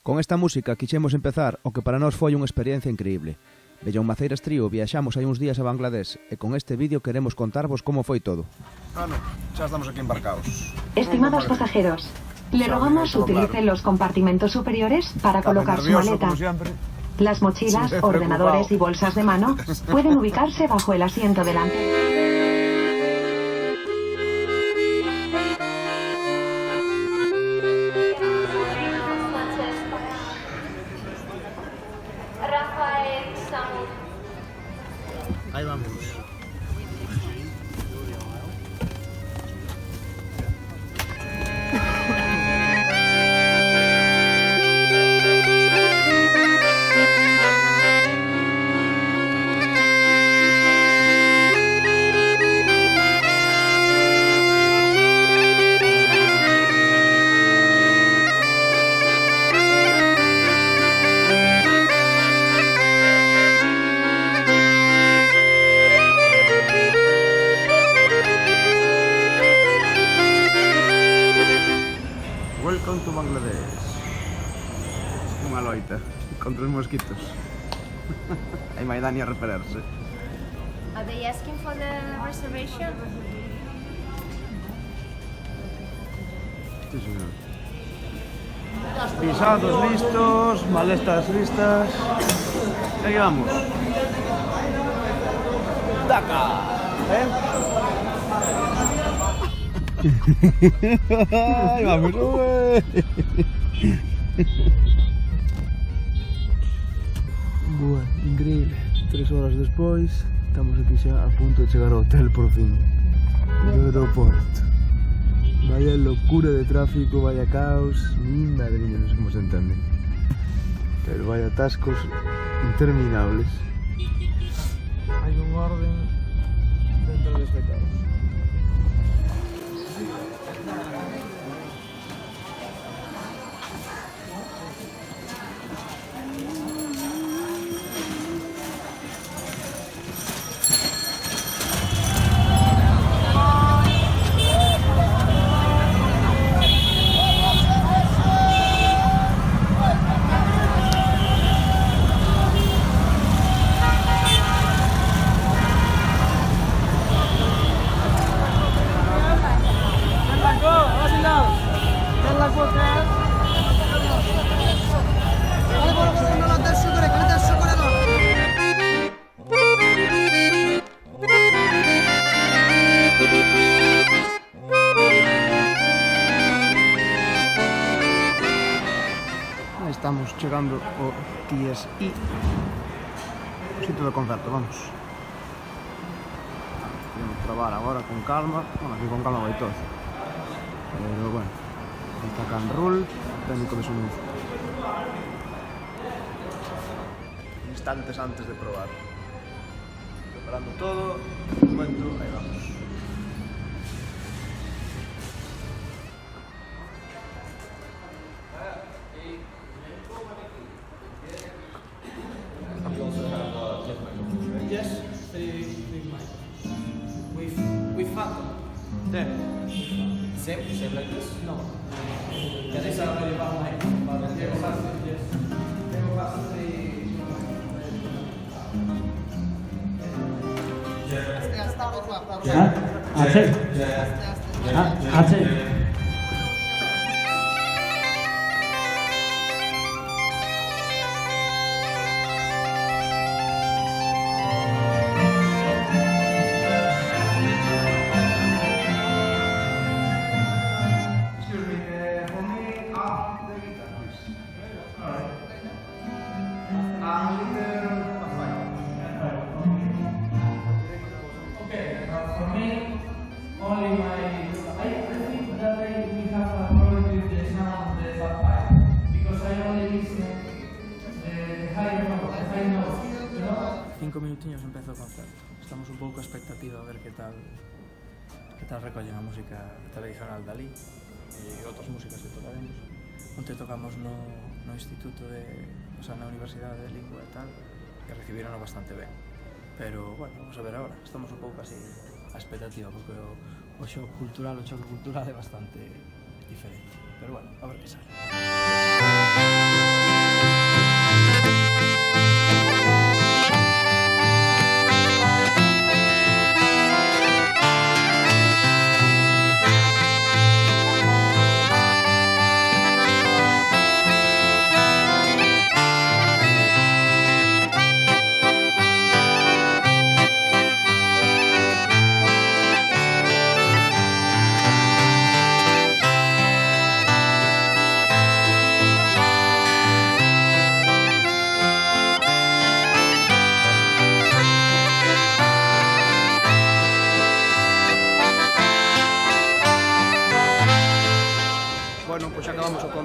Con esta música quixemos empezar o que para nós foi unha experiencia increíble. Bellón Maceiras Trío viaxamos hai uns días a Bangladesh e con este vídeo queremos contarvos como foi todo. Xa estamos aquí embarcados. Estimados pasajeros, le rogamos utilice los compartimentos superiores para colocar su maleta. Las mochilas, ordenadores y bolsas de mano pueden ubicarse bajo el asiento delante. Ahí vamos. Welcome to Bangladesh. Unha loita contra os mosquitos. Aí vai Dani a repararse. Are they asking for the reservation? Sí, señor. Pisados listos, maletas listas. E aquí vamos. Dakar, Aí vamos, Boa, increíble. 3 horas despois, estamos aquí xa a punto de chegar ao hotel por fin. Do aeroporto. Vaya locura de tráfico, vaya caos. Madre mía, non sei como se entende. Pero vaya atascos interminables. Hai un orden dentro deste caos. Estamos chegando ao TSI, o sitio do concerto, vamos. Podemos probar agora con calma, bueno, aquí con calma vai todo. Pero bueno, está can Rul, técnico de sonido. Instantes antes de probar. Preparando todo, un momento, aí vamos. Yes, three mics. With Phantom. Yeah. Same like this? No. Can I start with one mic? Yes. আছে Cinco minutiños empeza o concerto. Estamos un pouco a expectativa a ver que tal recollen a música tradicional dali e outras músicas que tocaremos. Onte tocamos no instituto na Universidade de Lingua e tal, e recibirono bastante ben. Pero, bueno, vamos a ver agora. Estamos un pouco así a expectativa, porque o choque cultural é bastante diferente. Pero bueno, a ver que sale.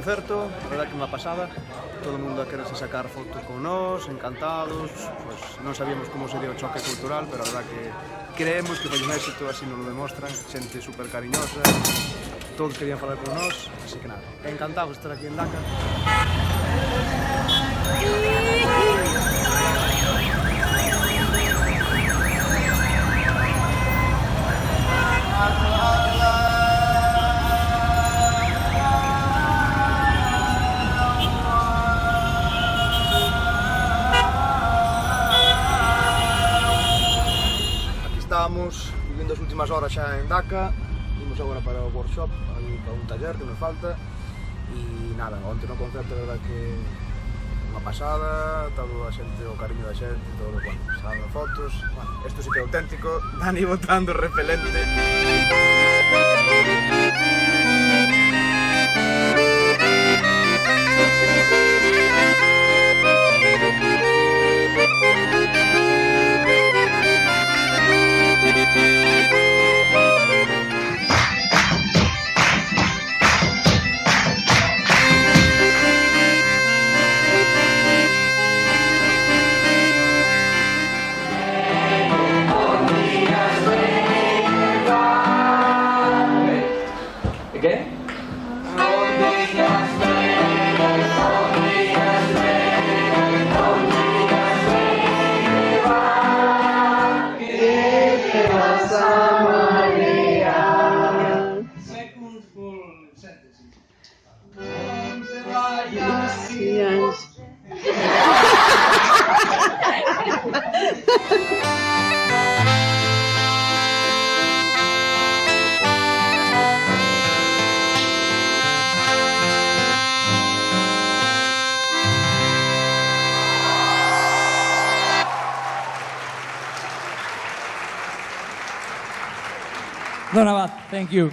concerto, a verdad que unha pasada. Todo o mundo a quererse sacar fotos con nós, encantados. Pues non sabíamos como sería o choque cultural, pero a verdad que creemos que foi un éxito, así nos lo demostran. Xente super cariñosa, todos querían falar con nós, así que nada, encantados de estar aquí en Dakar. Estamos vivindo as últimas horas xa en Dhaka, imos agora para o workshop, para un taller que nos falta, e nada, onte no concerto, a verdad que unha pasada, todo a xente, o cariño da xente, todo, bueno, saben fotos, bueno, isto sí que é auténtico, Dani botando repelente. Don Abad, thank you.